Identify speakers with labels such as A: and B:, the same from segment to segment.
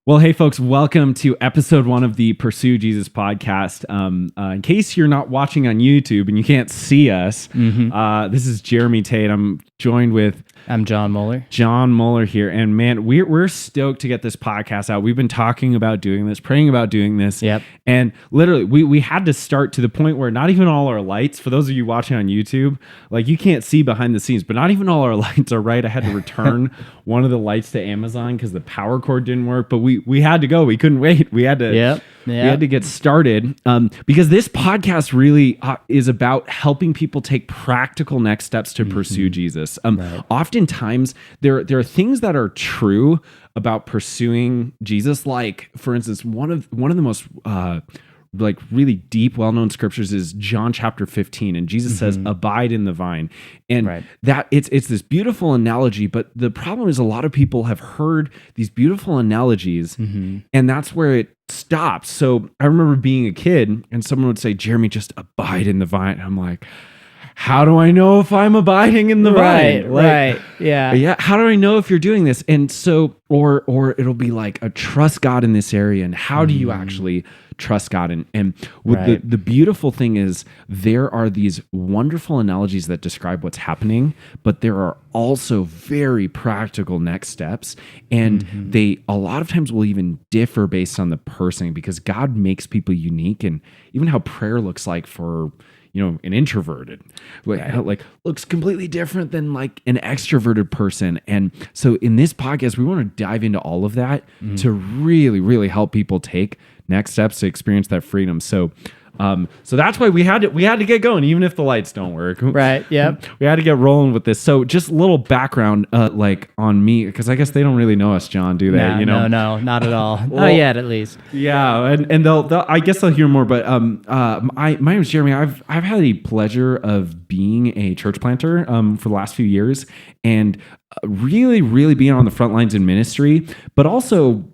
A: Well, hey, folks, welcome to episode 1 of the Pursue Jesus podcast. In case you're not watching on YouTube and you can't see us, this is Jeremy Tate. I'm joined with
B: I'm John Moeller.
A: John Moeller here. And man, we're stoked to get this podcast out. We've been talking about doing this, praying about doing this.
B: Yep.
A: And literally, we had to start to the point where not even all our lights, for those of you watching on YouTube, like you can't see behind the scenes, but not even all our lights are right. I had to return one of the lights to Amazon because the power cord didn't work. But we had to go. We couldn't wait. We had to. We had to get started because this podcast really is about helping people take practical next steps to pursue Jesus. Oftentimes, there are things that are true about pursuing Jesus. Like, for instance, one of the most like really deep, well-known scriptures is John chapter 15, and Jesus says, "Abide in the vine," and that it's this beautiful analogy. But the problem is, a lot of people have heard these beautiful analogies, and that's where it stops. So I remember being a kid, and someone would say, "Jeremy, just abide in the vine." I'm like, how do I know if I'm abiding in the vine? Yeah. How do I know if you're doing this? And so, or it'll be like a trust God in this area. And how do you actually trust God? And with the beautiful thing is there are these wonderful analogies that describe what's happening, but there are also very practical next steps. And they a lot of times will even differ based on the person, because God makes people unique, and even how prayer looks like for an introverted, like looks completely different than like an extroverted person. And so in this podcast, we want to dive into all of that to really, really help people take next steps to experience that freedom. So that's why we had to get going, even if the lights don't work.
B: Right. Yep.
A: We had to get rolling with this. So just a little background, like on me, because I guess they don't really know us, John, do they?
B: No, not at all. Not yet, at least.
A: Yeah, and they'll I guess they'll hear more. But my name is Jeremy. I've had the pleasure of being a church planter for the last few years, and really, really being on the front lines in ministry, but also,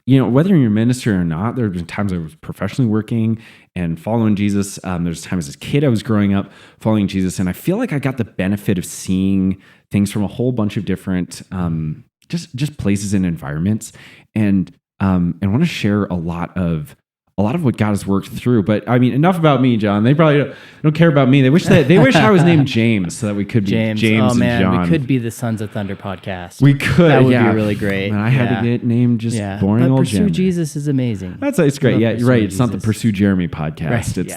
A: whether you're a minister or not, there have been times I was professionally working and following Jesus. There's times as a kid I was growing up following Jesus, and I feel like I got the benefit of seeing things from a whole bunch of different just places and environments, and want to share a lot of what God has worked through. But I mean, enough about me, John. They probably don't care about me. They wish I was named James so that we could be James
B: oh, man,
A: and John.
B: We could be the Sons of Thunder podcast.
A: We could.
B: That would be really great.
A: And I had to get named boring old
B: Pursue
A: Jeremy.
B: Jesus is amazing.
A: It's great. Yeah, you're right. It's not the
B: Jesus.
A: Pursue Jeremy podcast.
B: Right.
A: It's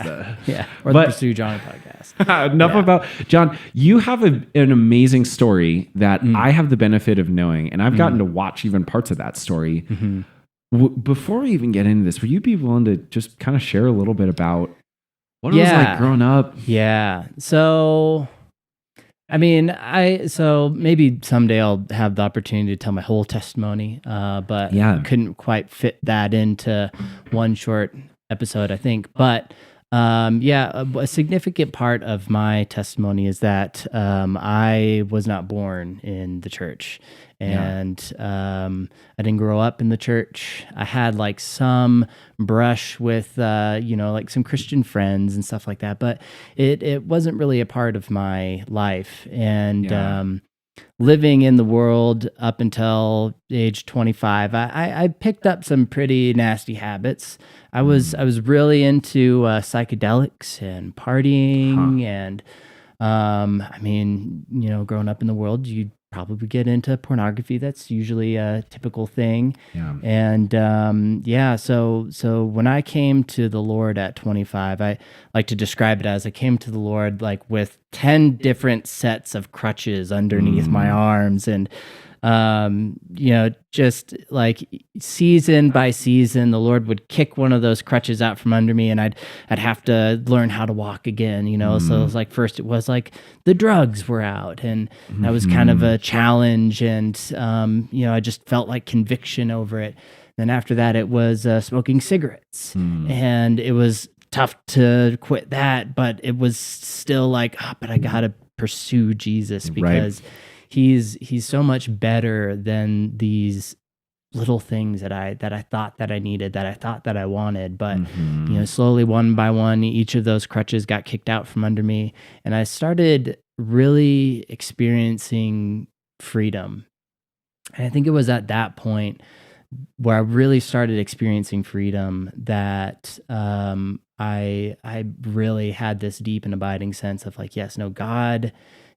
B: or the Pursue John podcast.
A: Enough about John. You have an amazing story that I have the benefit of knowing, and I've gotten to watch even parts of that story. Before we even get into this, would you be willing to just kind of share a little bit about what it was like growing up?
B: Yeah. So, I mean, so maybe someday I'll have the opportunity to tell my whole testimony, but couldn't quite fit that into one short episode, I think. But a significant part of my testimony is that I was not born in the church, and I didn't grow up in the church. I had like some brush with like some Christian friends and stuff like that, but it wasn't really a part of my life. And living in the world up until age 25, I picked up some pretty nasty habits. I was really into psychedelics and partying, and I mean, growing up in the world, you probably get into pornography. That's usually a typical thing. And so when I came to the Lord at 25, I like to describe it as I came to the Lord like with 10 different sets of crutches underneath my arms, and just like season by season, the Lord would kick one of those crutches out from under me, and I'd have to learn how to walk again, So it was like, first it was like the drugs were out, and that was kind of a challenge, and I just felt like conviction over it. Then after that, it was smoking cigarettes, and it was tough to quit that, but it was still like, but I gotta pursue Jesus because He's so much better than these little things that I thought that I needed, that I thought that I wanted. But slowly, one by one, each of those crutches got kicked out from under me, and I started really experiencing freedom. And I think it was at that point where I really started experiencing freedom, that I really had this deep and abiding sense of like, yes, no, God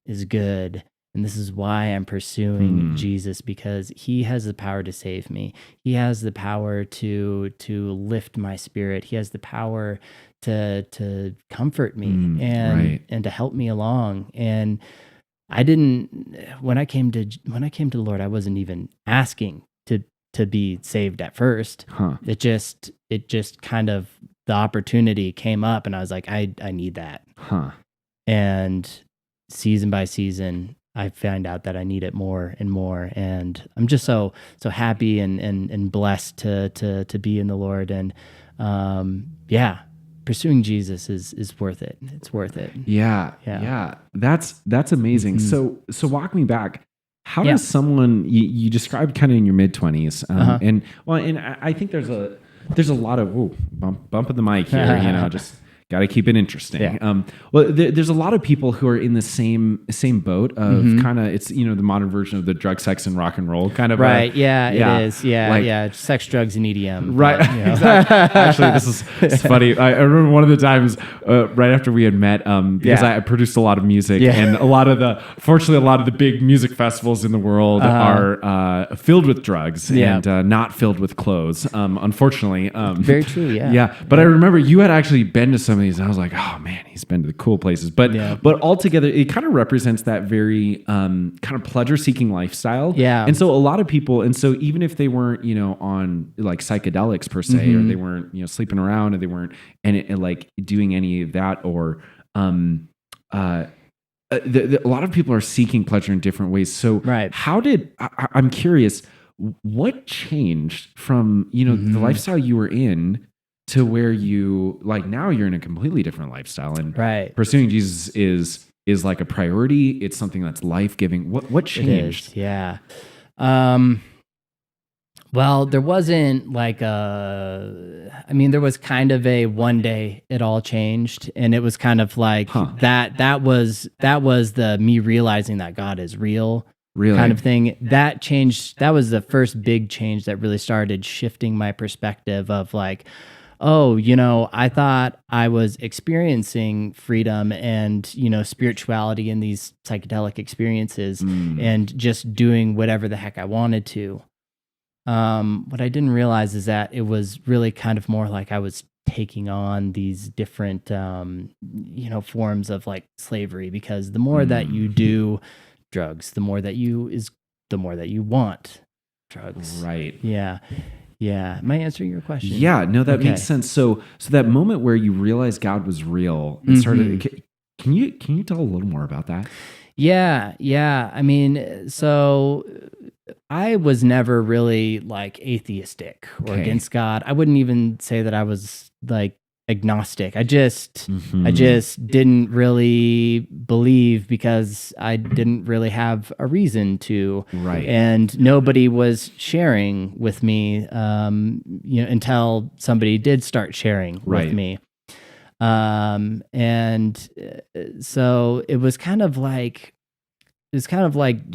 B: is good. And this is why I'm pursuing Jesus, because he has the power to save me. He has the power to lift my spirit. He has the power to comfort me and to help me along. And I didn't, when I came to the Lord, I wasn't even asking to be saved at first. It just kind of, the opportunity came up and I was like, I need that. And season by season, I find out that I need it more and more. And I'm just so happy and blessed to be in the Lord. And pursuing Jesus is worth it. It's worth it.
A: Yeah. That's amazing. So walk me back. How does someone, you described kind of in your mid-20s, and I think there's a lot of bump of the mic here, just got to keep it interesting. Yeah. There's a lot of people who are in the same boat of kind of, it's, the modern version of the drug, sex, and rock and roll kind of.
B: Right. It is. Yeah. Sex, drugs, and EDM.
A: Right. But, exactly. Actually, it's funny. I remember one of the times right after we had met, because I produced a lot of music, and fortunately, a lot of the big music festivals in the world are filled with drugs and not filled with clothes. Unfortunately.
B: Very true. Yeah.
A: Yeah. But I remember you had actually been to some of these, and I was like, oh man, he's been to the cool places. But altogether, it kind of represents that very kind of pleasure-seeking lifestyle.
B: Yeah.
A: And so a lot of people, and so even if they weren't, on like psychedelics per se, or they weren't, sleeping around, or they weren't like doing any of that, or a lot of people are seeking pleasure in different ways. So how did I'm curious, what changed from the lifestyle you were in to where you, like, now you're in a completely different lifestyle, and pursuing Jesus is like a priority. It's something that's life-giving. What changed?
B: Yeah. Well, there wasn't like there was kind of a one day it all changed, and it was kind of like that was the me realizing that God is real. Really? Kind of thing. That changed. That was the first big change that really started shifting my perspective of like, oh, I thought I was experiencing freedom and, spirituality in these psychedelic experiences and just doing whatever the heck I wanted to. What I didn't realize is that it was really kind of more like I was taking on these different, forms of like slavery, because the more that you do drugs, the more that you want drugs. Right. Yeah. Yeah. Am I answering your question?
A: Yeah. No, that makes sense. So that moment where you realized God was real and started, can you tell a little more about that?
B: Yeah. I mean, so I was never really like atheistic or against God. I wouldn't even say that I was like agnostic. I just didn't really believe because I didn't really have a reason to. Right. And nobody was sharing with me, until somebody did start sharing with me. And so it was kind of like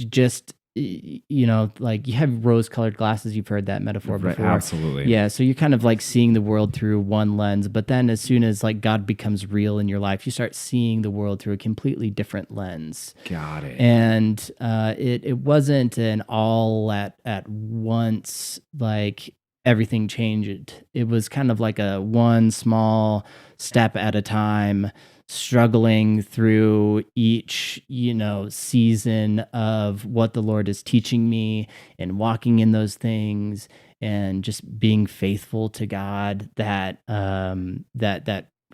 B: just, like you have rose-colored glasses. You've heard that metaphor before.
A: Absolutely.
B: Yeah. So you're kind of like seeing the world through one lens, but then as soon as like God becomes real in your life, you start seeing the world through a completely different lens.
A: Got it.
B: And it wasn't an all at once, like everything changed. It was kind of like a one small step at a time, struggling through each, season of what the Lord is teaching me and walking in those things and just being faithful to God, that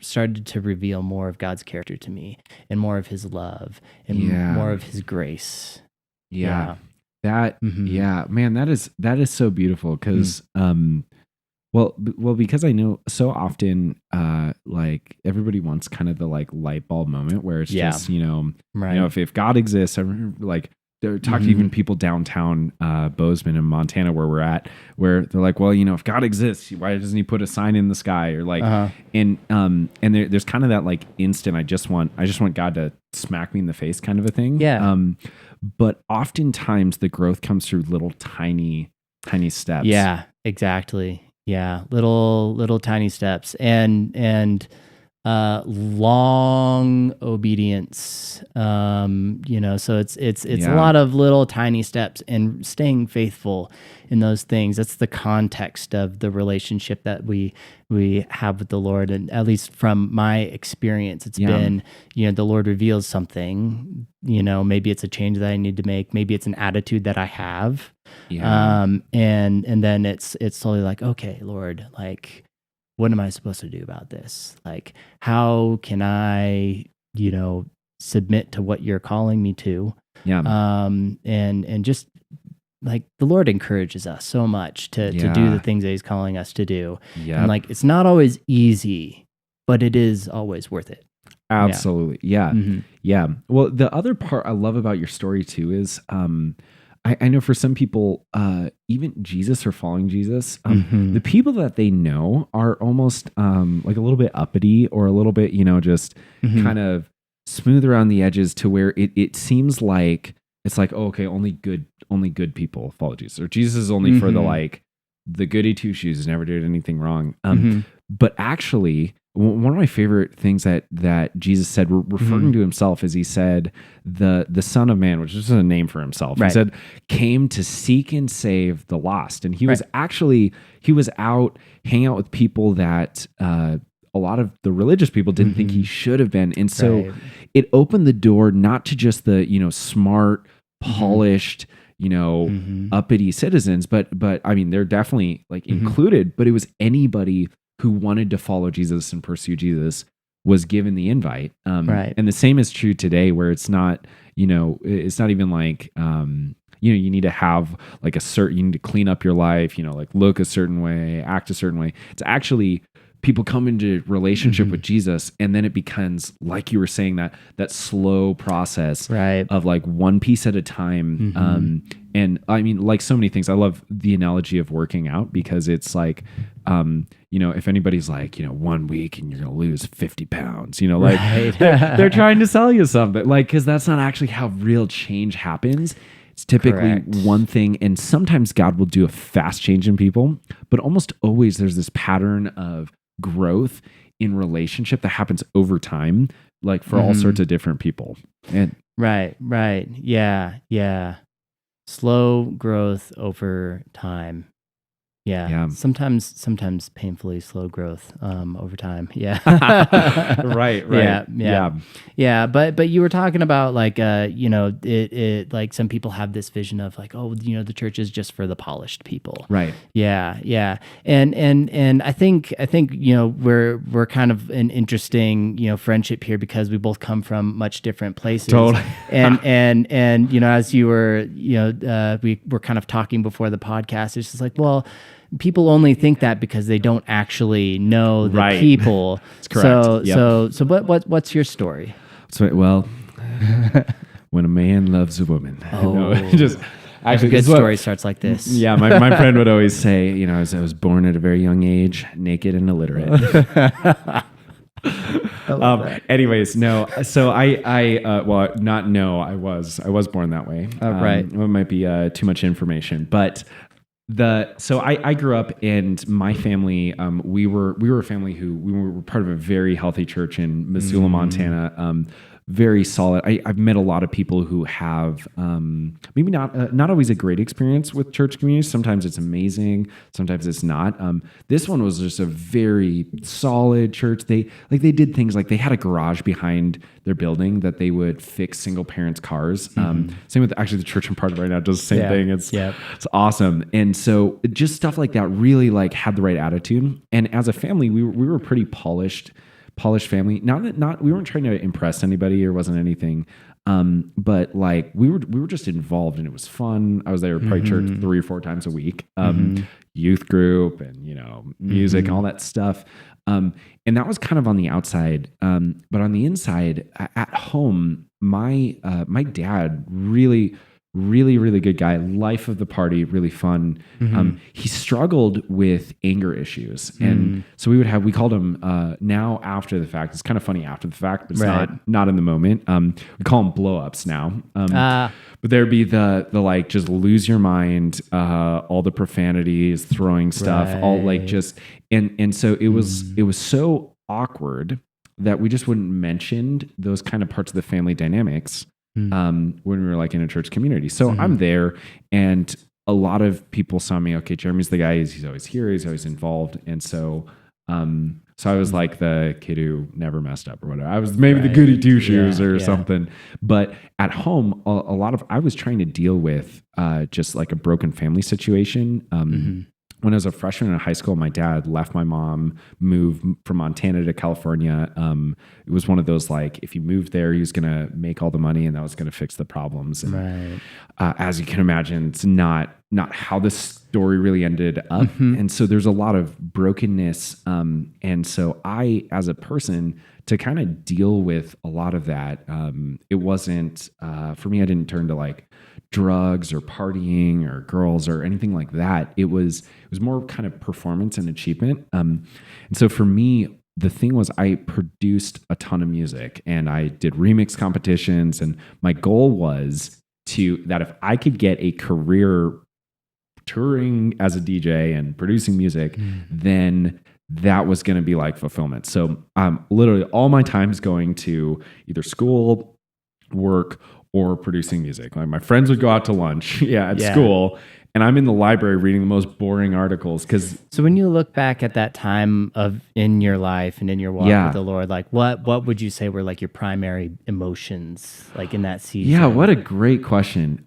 B: started to reveal more of God's character to me and more of his love and more of his grace.
A: Yeah. Man, that is so beautiful because, Well, because I know so often, like everybody wants kind of the like light bulb moment where it's just, if God exists, I remember like they're talking to even people downtown, Bozeman in Montana where we're at, where they're like, well, if God exists, why doesn't he put a sign in the sky or like, and there's kind of that like instant, I just want God to smack me in the face kind of a thing.
B: Yeah.
A: But oftentimes the growth comes through little tiny steps.
B: Yeah. Exactly. Yeah. Little tiny steps and long obedience. So it's a lot of little tiny steps and staying faithful in those things. That's the context of the relationship that we have with the Lord. And at least from my experience, it's been, the Lord reveals something, maybe it's a change that I need to make. Maybe it's an attitude that I have. And then it's slowly like, okay, Lord, like, what am I supposed to do about this? Like, how can I, submit to what you're calling me to? And just like the Lord encourages us so much to do the things that he's calling us to do. And like, it's not always easy, but it is always worth it.
A: Absolutely. Yeah. Yeah. Well, the other part I love about your story too is, I know for some people, even Jesus or following Jesus, the people that they know are almost like a little bit uppity or a little bit, just kind of smooth around the edges to where it seems like it's like, oh, okay, only good people follow Jesus, or Jesus is only for the goody two shoes, never did anything wrong. But actually, one of my favorite things that Jesus said, referring to himself, is he said, the Son of Man, which is a name for himself, he said, came to seek and save the lost. And he was out hanging out with people that a lot of the religious people didn't think he should have been. And so it opened the door not to just the, smart, polished, uppity citizens, but I mean, they're definitely like included, but it was anybody who wanted to follow Jesus and pursue Jesus was given the invite. And the same is true today, where it's not, it's not even like, you need to have like you need to clean up your life, like look a certain way, act a certain way. It's actually people come into relationship with Jesus, and then it becomes, like you were saying, that slow process of like one piece at a time. And I mean, like so many things, I love the analogy of working out, because it's like, if anybody's like, 1 week and you're going to lose 50 pounds, they're trying to sell you something, like, because that's not actually how real change happens. It's typically one thing, and sometimes God will do a fast change in people, but almost always there's this pattern of growth in relationship that happens over time, like for all sorts of different people. And
B: yeah. Slow growth over time. Yeah. Sometimes painfully slow growth over time. Yeah.
A: Right.
B: Yeah. But you were talking about like it like some people have this vision of like, oh, the church is just for the polished people.
A: Right.
B: Yeah. And I think we're kind of an interesting friendship here, because we both come from much different places.
A: Totally.
B: and as you were we were kind of talking before the podcast, it's just like, well, people only think that because they don't actually know the people.
A: That's correct.
B: So what's your story?
A: So, well, when a man loves a woman.
B: Actually, a good story starts like this.
A: Yeah, my friend would always say, I was born at a very young age, naked and illiterate. Anyways, no. So I was born that way. It might be too much information, but I grew up, and my family, we were a family who we were part of a very healthy church in Missoula, Montana. Very solid. I've met a lot of people who have maybe not always a great experience with church communities. Sometimes it's amazing, sometimes it's not. This one was just a very solid church. They did things like they had a garage behind their building that they would fix single parents' cars. Same with actually the church I'm part of right now does the same thing. It's awesome. And so just stuff like that really like had the right attitude. And as a family, we were pretty polished family. Not we weren't trying to impress anybody or wasn't anything. But like we were just involved, and it was fun. I was there probably church 3 or 4 times a week. Youth group and music and all that stuff. And that was kind of on the outside. But on the inside, at home, my dad really really, really good guy, life of the party, really fun. He struggled with anger issues. And so we called him now after the fact. It's kind of funny after the fact, but it's not in the moment. We call him blow ups now. But there'd be the like, just lose your mind, all the profanities, throwing stuff, all like just, and so it was so awkward that we just wouldn't mention those kind of parts of the family dynamics when we were like in a church community. So I'm there, and a lot of people saw me, okay, Jeremy's the guy, he's always here, he's always involved. And so I was like the kid who never messed up or whatever. I was maybe the goody two shoes or something. But at home, a lot of, I was trying to deal with just like a broken family situation. When I was a freshman in high school, my dad left my mom, moved from Montana to California. It was one of those, like, if you moved there, he was going to make all the money and that was going to fix the problems. And, as you can imagine, it's not how the story really ended up. And so there's a lot of brokenness. And so I, as a person, to kind of deal with a lot of that, it wasn't, for me, I didn't turn to like drugs or partying or girls or anything like that. It was more kind of performance and achievement. And so for me, the thing was, I produced a ton of music and I did remix competitions. And my goal was that if I could get a career touring as a DJ and producing music, then that was going to be like fulfillment. So literally all my time is going to either school, work, or producing music. Like my friends would go out to lunch at school, and I'm in the library reading the most boring articles.
B: So when you look back at that time in your life and in your walk with the Lord, like what would you say were like your primary emotions like in that season?
A: Yeah, what a great question.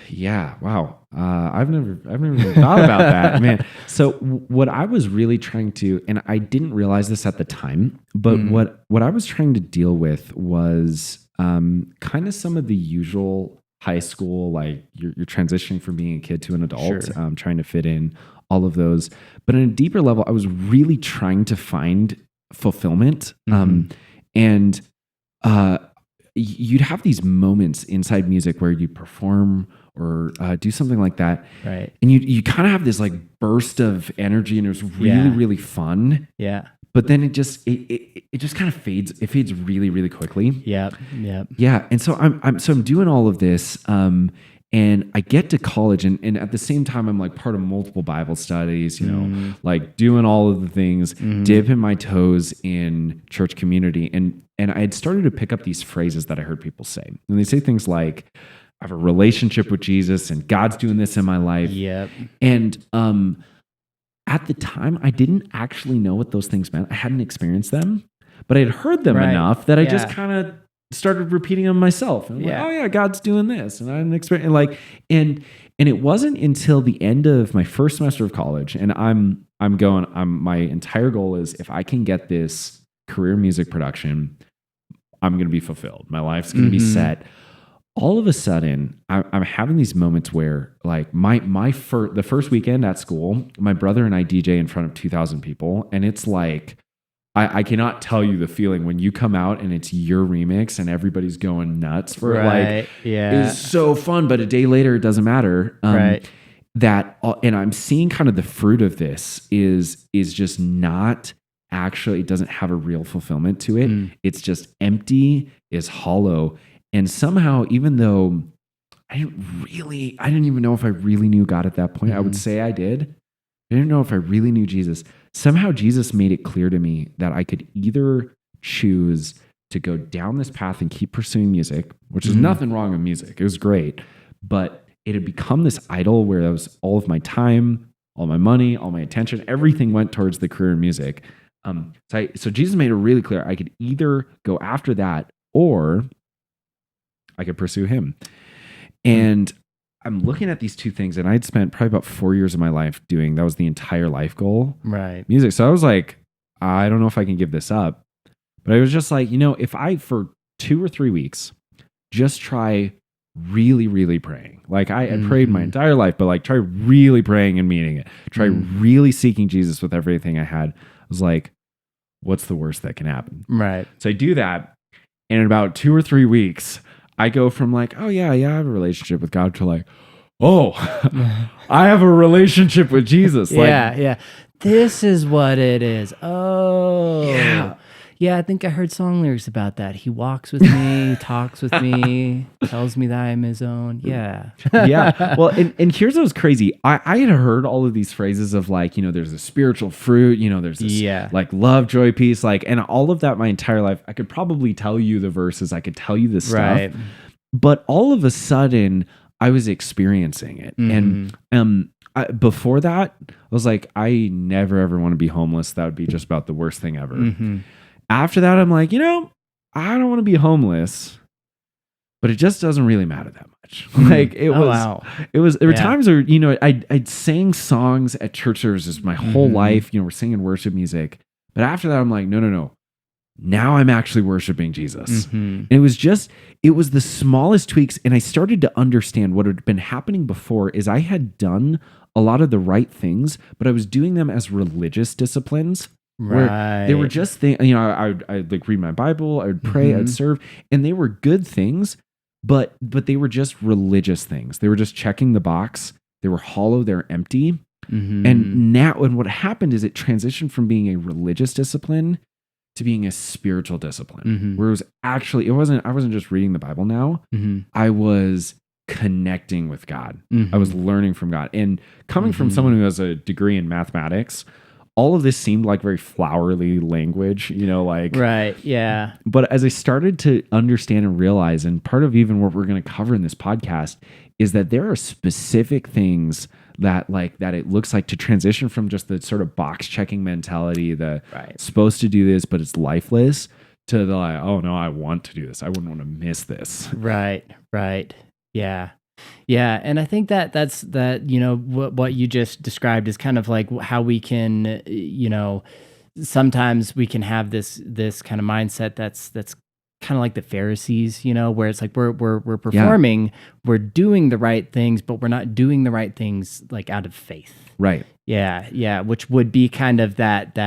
A: Yeah, wow. I've never really thought about that, man. So what I was really trying to, and I didn't realize this at the time, but what I was trying to deal with was kind of some of the usual high school, like you're transitioning from being a kid to an adult, trying to fit in all of those. But on a deeper level, I was really trying to find fulfillment. And you'd have these moments inside music where you perform or do something like that.
B: Right.
A: And you kind of have this like burst of energy, and it was really, really fun.
B: Yeah.
A: But then it just kind of fades. It fades really, really quickly.
B: Yeah.
A: And so I'm doing all of this, and I get to college, and at the same time I'm like part of multiple Bible studies, like doing all of the things, dipping my toes in church community, and I had started to pick up these phrases that I heard people say, and they say things like, I have a relationship with Jesus, and God's doing this in my life.
B: Yep.
A: And at the time, I didn't actually know what those things meant. I hadn't experienced them, but I had heard them enough that I just kind of started repeating them myself. And I'm like, oh yeah, God's doing this, and I didn't experience like, and it wasn't until the end of my first semester of college, and my entire goal is, if I can get this career music production, I'm going to be fulfilled. My life's going to be set. All of a sudden, I'm having these moments where, like, the first weekend at school, my brother and I DJ in front of 2,000 people, and it's like, I cannot tell you the feeling when you come out and it's your remix and everybody's going nuts for it. Like, it's so fun, but a day later, it doesn't matter. And I'm seeing kind of the fruit of this is just not actually, it doesn't have a real fulfillment to it. It's just empty, is hollow. And somehow, even though I didn't even know if I really knew God at that point. I would say I did. I didn't know if I really knew Jesus. Somehow Jesus made it clear to me that I could either choose to go down this path and keep pursuing music, which is nothing wrong with music. It was great. But it had become this idol where that was all of my time, all my money, all my attention, everything went towards the career in music. So Jesus made it really clear I could either go after that or I could pursue him. And I'm looking at these two things, and I'd spent probably about 4 years of my life doing, that was the entire life goal.
B: Right.
A: Music. So I was like, I don't know if I can give this up. But I was just like, if I, for 2 or 3 weeks, just try really, really praying. Like I had prayed my entire life, but like try really praying and meaning it. Try really seeking Jesus with everything I had. I was like, what's the worst that can happen?
B: Right.
A: So I do that. And in about 2 or 3 weeks, I go from like, oh yeah, I have a relationship with God to like, oh, I have a relationship with Jesus.
B: Yeah. This is what it is. Oh, yeah. I think I heard song lyrics about that. He walks with me, talks with me, tells me that I am his own. Yeah.
A: Yeah. Well, and here's what's crazy. I had heard all of these phrases of like, there's a spiritual fruit, there's this like love, joy, peace, like, and all of that my entire life. I could probably tell you the verses. I could tell you the stuff. Right. But all of a sudden, I was experiencing it. And before that, I was like, I never ever want to be homeless. That would be just about the worst thing ever. After that, I'm like, I don't want to be homeless, but it just doesn't really matter that much. Like there were times where, I'd sang songs at church services my whole life, we're singing worship music. But after that, I'm like, no. Now I'm actually worshiping Jesus. And it was the smallest tweaks. And I started to understand what had been happening before is I had done a lot of the right things, but I was doing them as religious disciplines. Where they were just things, I'd like read my Bible, I would pray, I'd serve, and they were good things, but they were just religious things. They were just checking the box. They were hollow, they're empty. And what happened is it transitioned from being a religious discipline to being a spiritual discipline. Where I wasn't just reading the Bible now. I was connecting with God. I was learning from God. And coming from someone who has a degree in mathematics, all of this seemed like very flowery language,
B: Right, yeah.
A: But as I started to understand and realize, and part of even what we're going to cover in this podcast is that there are specific things that it looks like to transition from just the sort of box checking mentality, supposed to do this, but it's lifeless, to the like, oh no, I want to do this. I wouldn't want to miss this.
B: Right. Yeah. Yeah, and I think that's what you just described is kind of like how we can, sometimes we can have this kind of mindset that's kind of like the Pharisees, where it's like we're performing, we're doing the right things, but we're not doing the right things like out of faith.
A: Right.
B: Yeah, which would be kind of that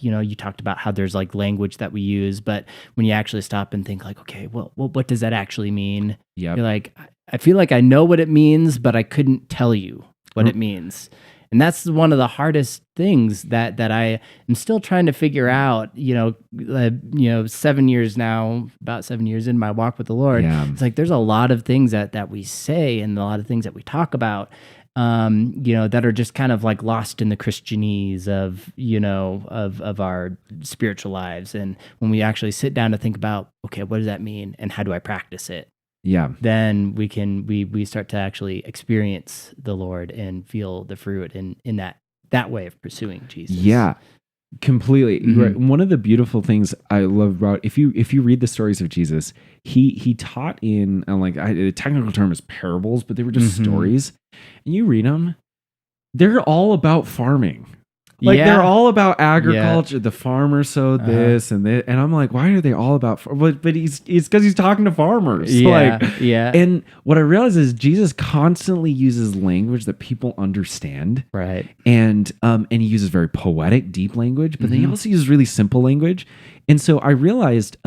B: you talked about how there's like language that we use, but when you actually stop and think like, okay, well, what does that actually mean? You're like, I feel like I know what it means, but I couldn't tell you what it means. And that's one of the hardest things that I am still trying to figure out, 7 years now, about 7 years in my walk with the Lord. Yeah. It's like, there's a lot of things that we say and a lot of things that we talk about, that are just kind of like lost in the Christianese of our spiritual lives. And when we actually sit down to think about, okay, what does that mean? And how do I practice it?
A: Yeah.
B: Then we start to actually experience the Lord and feel the fruit in that way of pursuing Jesus.
A: Yeah. Completely. One of the beautiful things I love about if you read the stories of Jesus, he taught in the technical term is parables, but they were just stories. And you read them, they're all about farming. They're all about agriculture. Yeah. The farmer sowed this and that, and I'm like, why are they all about? But it's because he's talking to farmers.
B: Yeah.
A: And what I realize is Jesus constantly uses language that people understand.
B: Right.
A: And he uses very poetic, deep language, but then he also uses really simple language. And so I realized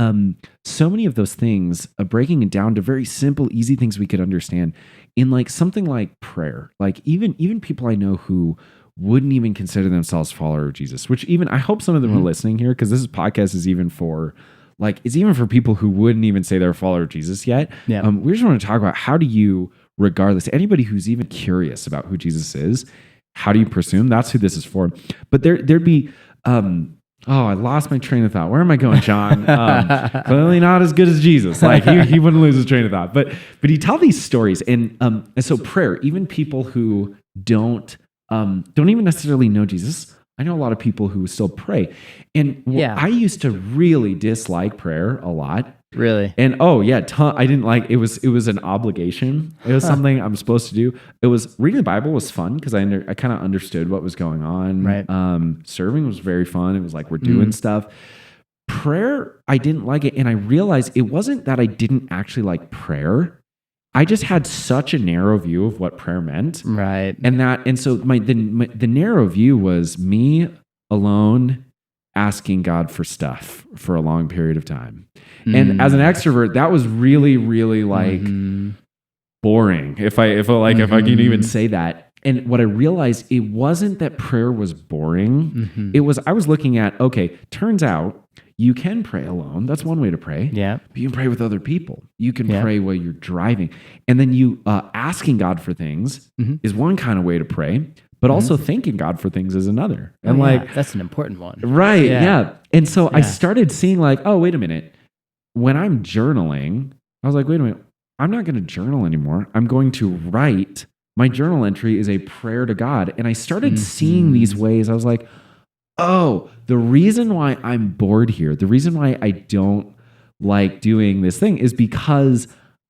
A: so many of those things, breaking it down to very simple, easy things we could understand, in like something like prayer. Like even people I know who wouldn't even consider themselves followers of Jesus, which even I hope some of them are listening here, because this podcast is even for people who wouldn't even say they're a follower of Jesus yet.
B: Yeah.
A: We just want to talk about how do you, regardless, anybody who's even curious about who Jesus is, how do you pursue him? That's who this is for. But there'd be I lost my train of thought. Where am I going, John? Clearly not as good as Jesus. Like he wouldn't lose his train of thought. But he tell these stories, and so prayer, even people who don't even necessarily know Jesus. I know a lot of people who still pray. And I used to really dislike prayer a lot.
B: Really?
A: And I didn't like it. Was an obligation. It was something I'm supposed to do. It was reading the Bible was fun because I kind of understood what was going on.
B: Right.
A: Serving was very fun. It was like we're doing stuff. Prayer, I didn't like it. And I realized it wasn't that I didn't actually like prayer. I just had such a narrow view of what prayer meant.
B: Right.
A: And so the narrow view was me alone asking God for stuff for a long period of time. And as an extrovert, that was really, really like boring. If I can even say that. And what I realized, it wasn't that prayer was boring. It was, I was looking at, okay, turns out you can pray alone. That's one way to pray.
B: Yeah.
A: But you can pray with other people. You can pray while you're driving. And then you asking God for things is one kind of way to pray, but also thanking God for things is another. And
B: that's an important one.
A: Right. Yeah. And so I started seeing like, oh, wait a minute. When I'm journaling, I was like, wait a minute. I'm not going to journal anymore. I'm going to write. My journal entry is a prayer to God. And I started seeing these ways. I was like, oh, the reason why I'm bored here, the reason why I don't like doing this thing is because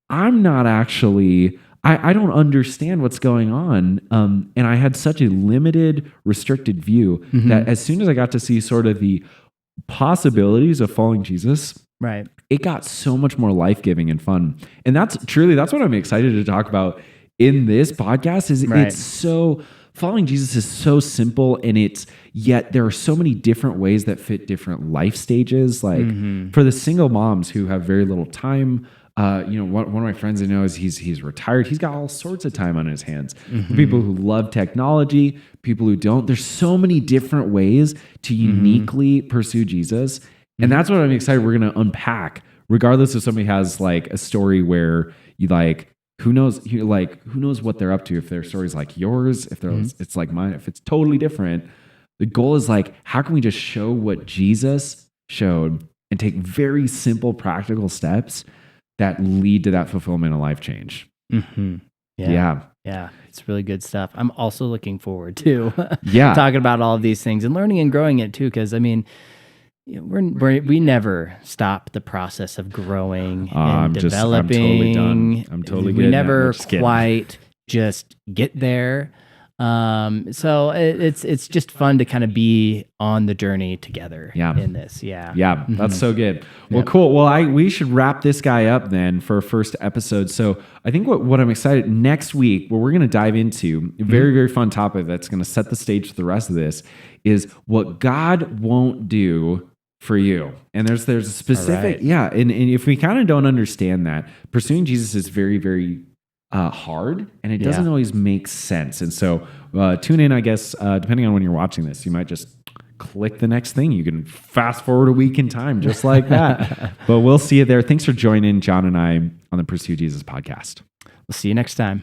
A: I'm not actually, I don't understand what's going on. And I had such a limited, restricted view that as soon as I got to see sort of the possibilities of following Jesus,
B: right,
A: it got so much more life-giving and fun. And that's what I'm excited to talk about in this podcast is it's so, following Jesus is so simple, and yet there are so many different ways that fit different life stages. Like for the single moms who have very little time, one of my friends I know is he's retired. He's got all sorts of time on his hands. People who love technology, people who don't. There's so many different ways to uniquely pursue Jesus. And that's what I'm excited we're going to unpack, regardless if somebody has like a story where you like, who knows what they're up to, if their story's like yours, if it's like mine, if it's totally different. The goal is like, how can we just show what Jesus showed and take very simple, practical steps that lead to that fulfillment and life change? Yeah.
B: It's really good stuff. I'm also looking forward to talking about all of these things and learning and growing it too. Because I mean, we never stop the process of growing and developing.
A: I'm totally
B: we never quite just get there. So it's just fun to kind of be on the journey together in this. Yeah.
A: That's so good. Well, cool. Well, we should wrap this guy up then for our first episode. So I think what I'm excited next week, what we're going to dive into, a very, very fun topic that's going to set the stage for the rest of this, is what God won't do for you. And there's a specific, and if we kind of don't understand that, pursuing Jesus is very, very hard, and it doesn't always make sense. And so tune in, I guess, depending on when you're watching this, you might just click the next thing. You can fast forward a week in time just like that. But we'll see you there. Thanks for joining John and I on the Pursue Jesus podcast.
B: We'll see you next time.